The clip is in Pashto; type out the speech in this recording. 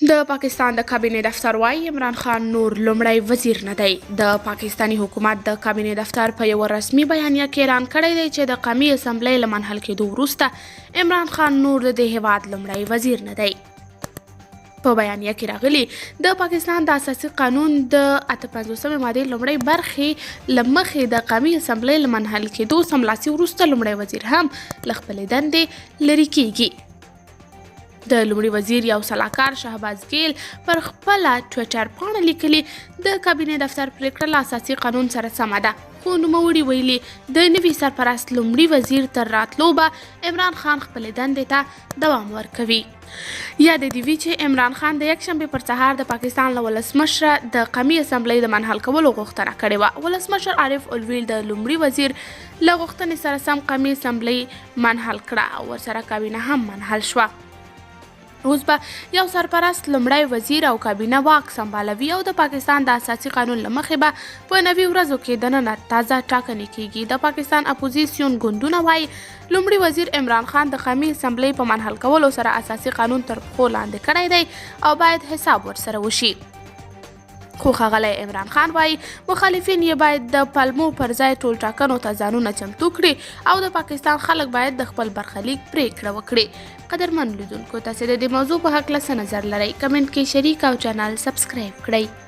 د پاکستان د کابینې دفتر وايي عمران خان نور لومړی وزیر نه دی. د پاکستاني حکومت د کابینې دفتر په یو رسمي بیانیه کې اعلان کړی دی چې د قومي اسمبلۍ له منحل کېدو وروسته عمران خان نور د دې هیواد لومړی وزیر نه دی. په بیانیه کې راغلي د پاکستان د اساسي قانون د 58 مادې لومړی برخې له مخې د قومي اسمبلۍ له منحل کېدو سملاسي وروسته لومړی وزیر هم له خپلې دندې لرې کیږي. د لومړي وزیر یو سلاکار شهباز ګیل پر خپله ټویټر پاڼه لیکلي د کابینې دفتر پریکړه له اساسي قانون سره سمه ده، خو نوموړي ویلي د نوي سرپرست لومړي وزیر تر راتلو به عمران خان خپلې دندې ته دوام ورکوي. یاد دې وي چې عمران خان د یکشنبې پر سهار د پاکستان له ولسمشره د قومي اسمبلۍ د منحل کولو غوښتنه کړې وه. ولسمشر عارف الویل د لومړي وزیر له غوښتنې سره سم قومي اسمبلۍ منحل کړه او ورسره کابینه هم منحل شوه. اوس به یو سرپرست لومړی وزیر او کابینه واک سمبالوي او د پاکستان د اساسي قانون له مخې به په 90 ورځو کې دننه تازه ټاکنې کیږي. د پاکستان اپوزیسیون ګوندونه وایي لومړي وزیر عمران خان د قومي اسمبلۍ په منحل کولو سره اساسي قانون تر پښو لاندې کړی دی او باید حساب ورسره وشي. خو ښاغلی عمران خان وایي مخالفین یې باید د پلمو پر ځای ټول ټاکنو ته ځانونه چمتو کړي او د پاکستان خلک باید د خپل برخلیک پریکړه وکړي. قدرمن لیدونکو، تاسې د دې موضوع په هکله څه نظر لرئ؟ کمنټ کې شریک او چینل سبسکرایب کړئ.